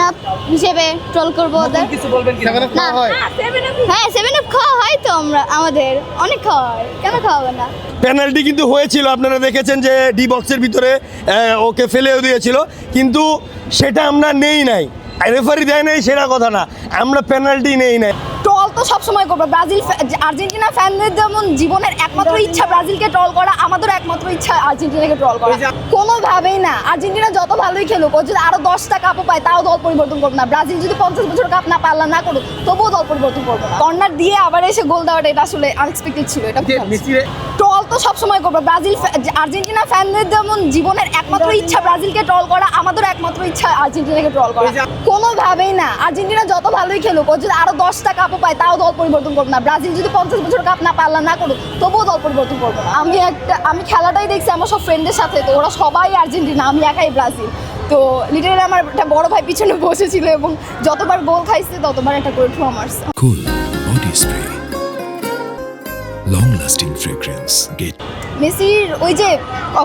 Up হিসেবে troll করবো ওদের। কিছু বলবেন কি? না হ্যাঁ 7 আপ খাওয়া হয় তো আমাদের অনেক খাওয়া হয়, কেন খাওয়াবে না? পেনাল্টি কিন্তু হয়েছিল, আপনারা দেখেছেন যে ডি বক্সের ভিতরে ওকে ফেলেও দিয়েছিল, কিন্তু সেটা আমরা নেই নাই, রেফারি দেয় নাই সেটা কথা না, আমরা পেনাল্টি নেই নাই। ট্রল তো সবসময় করবো, আর্জেন্টিনা ফ্যানদের যেমন জীবনের একমাত্র ইচ্ছা ব্রাজিলকে ট্রল করা, আমাদেরও একমাত্র ইচ্ছা আর্জেন্টিনাকে ট্রল করা। কোনোভাবেই না, আর্জেন্টিনা যত ভালোই খেলুক, ও যদি আরো 10টা কাপও পায় তাও দল পরিবর্তন করবো না। ব্রাজিল যদি 50 বছর কাপ না পারলা না করুক তবুও দল পরিবর্তন করবো না। কর্নার দিয়ে আবার এসে গোল দেওয়াটা এটা আসলে আনএক্সপেক্টেড ছিল। এটা ট্রল তো সবসময় করবো, আর্জেন্টিনা ফ্যানদের যেমন জীবনের একমাত্র ইচ্ছা ব্রাজিলকে ট্রল করা, আমাদেরও একমাত্র ইচ্ছা আর্জেন্টিনাকে ট্রল করা। কোনোভাবেই না, আর্জেন্টিনা যত ভালোই খেলুক, ও যদি আরো 10টা কাপও পায় তাও দল পরিবর্তন করবো না। ব্রাজিল যদি 50 বছর কাপ না পারলা না করুক তবুও দল পরিবর্তন করবো না। আমি খেলাটাই দেখছি আমার সব ফ্রেন্ডের সাথে, তো ওরা সবাই আর্জেন্টিনা, আমি একাই ব্রাজিল। তো লিটারালি আমার একটা বড় ভাই পিছনে বসেছিল এবং যতবার গোল খাইছে ততবার একটা করে ঠুয়া মারছে। Cool body spray, long lasting fragrance. Get মেসির ওই যে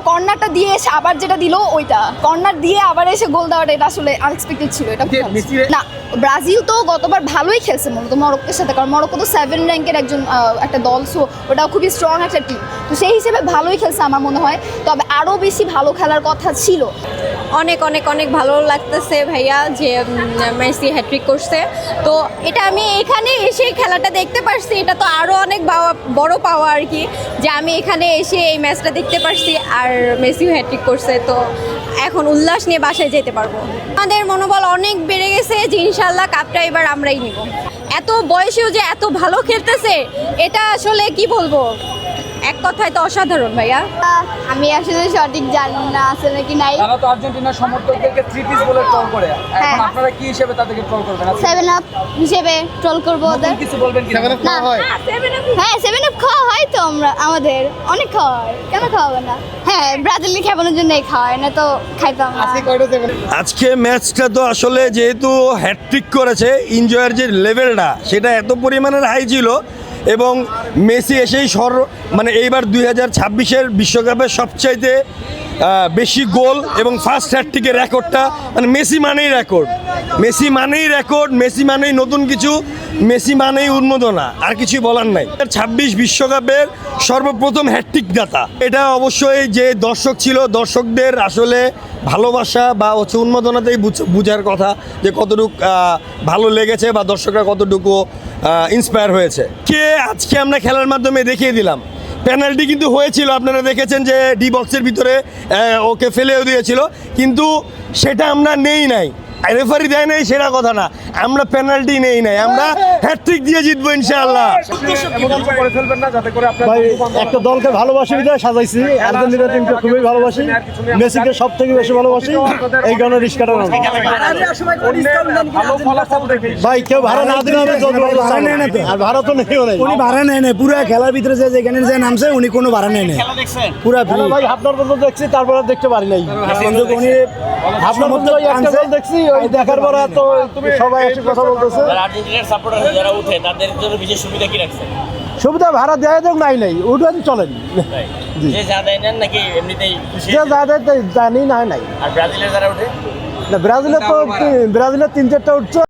কর্নারটা দিয়ে এসে আবার যেটা দিল, ওইটা কর্নার দিয়ে আবার এসে গোল দেওয়াটা এটা আসলে আনএক্সপেক্টেড ছিল। এটা না, ব্রাজিল তো গতবার ভালোই খেলছে মূলত মরক্কোর সাথে, কারণ মরক্কো তো 7 র্যাঙ্কের একটা দল, সো ওটাও খুবই স্ট্রং একটা টিম, তো সেই হিসেবে ভালোই খেলছে আমার মনে হয়। তবে আরও বেশি ভালো খেলার কথা ছিল। অনেক অনেক অনেক ভালো লাগতেছে ভাইয়া যে মেসি হ্যাট্রিক করছে, তো এটা আমি এখানে এসে খেলাটা দেখতে পারছি, এটা তো আরও অনেক বড় পাওয়া আর কি, যে আমি এখানে এসে এই ম্যাচটা দেখতে পারছি আর মেসিও হ্যাট্রিক করছে, তো এখন উল্লাস নিয়ে বাসায় যেতে পারবো। আমাদের মনোবল অনেক বেড়ে গেছে যে ইনশাল্লাহ কাপটা এবার আমরাই নিব। এত বয়সেও যে এত ভালো খেলতেছে, এটা আসলে কি বলবো, এক কথায় তো অসাধারণ ভাইয়া। আমি আসলে সঠিক জানি না আছে নাকি নাই। তারা তো আর্জেন্টিনার সমর্থকদেরকে 3 পিস বলে ট্রল করে, এখন আপনারা কি হিসেবে তাদেরকে ট্রল করবেন? 7 আপ হিসেবে ট্রল করবো ওদের। কিছু বলবেন কি? না হ্যাঁ 7 আপ খাওয়া হয় তো আমাদের অনেক খাওয়া হয়, কেন খাওয়াবে না? হ্যাঁ ব্রাজিলকে খাওয়ানোর জন্যই খাওয়ায়, না তো খাইতাম না। আজকে ম্যাচটা তো আসলে যেহেতু হ্যাটট্রিক করেছে, এনজয়ের যে লেভেলটা সেটা এত পরিমাণের হাই ছিল, এবং মেসি এসেই মানে এইবার 2026-এর বিশ্বকাপের সবচাইতে বেশি গোল এবং ফার্স্ট হ্যাটট্রিকের রেকর্ডটা, মানে মেসি মানেই রেকর্ড, মেসি মানেই রেকর্ড, মেসি মানেই নতুন কিছু, মেসি মানেই উন্মোদনা, আর কিছুই বলার নাই। 26 বিশ্বকাপের সর্বপ্রথম হ্যাটট্রিক দাতা, এটা অবশ্যই যে দর্শক ছিল, দর্শকদের আসলে ভালোবাসা বা হচ্ছে উন্মোদনাতেই বুঝার কথা যে কতটুকু ভালো লেগেছে বা দর্শকরা কতটুকু ইন্সপায়ার হয়েছে। কে আজকে আমরা খেলার মাধ্যমে দেখিয়ে দিলাম। পেনাল্টি কিন্তু হয়েছিল, আপনারা দেখেছেন যে ডি বক্সের ভিতরে ওকে ফেলেও দিয়েছিল, কিন্তু সেটা আমরা নেই নাই, রেফারি দেয় নাই সেটা কথা না, আমরা পেনাল্টি নেই নাই, আমরা হ্যাটট্রিক দিয়ে জিতবো ইনশাআল্লাহ। করে ফেলবেন না যাতে করে আপনারা ভাই একটা দলকে ভালোবাসি বিধায় সাজাইছি, আর্জেন্টিনা টিমকে খুবই ভালোবাসি, মেসিকে সব থেকে বেশি ভালোবাসি, এই কারণে রিস্কাটা না। ভালো ফলাফল দেখে ভাই কেউ ভাড়া না দিলে আমি আর ভাড়া তো নেইও নাই, উনি ভাড়া নেয় না, পুরো খেলার ভিতরে যেখানে যে নামছে উনি কোনো ভাড়া নেয় না, পুরো ভালো ভাই আপনার পর্যন্ত দেখছি, তারপরে আর দেখতে পারি নাই। উনি আপনার পর্যন্ত একটা গোল দেখছি, ওই দেখার পরে তো তুমি সবাই এসে কথা বলতেছে। আর্জেন্টিনার সাপোর্টার যারা উঠে তাদের জন্য বিশেষ সুবিধা কি রাখছে? সুবিধা ভাড়া দেয় দেখ নাই ওটা চলেন, যে যা দেয় নেন নাকি এমনিতেই খুশি? যে যা দেয় জানি নাই। আর ব্রাজিলের যারা উঠে? ব্রাজিলের 3-4টা উঠছে।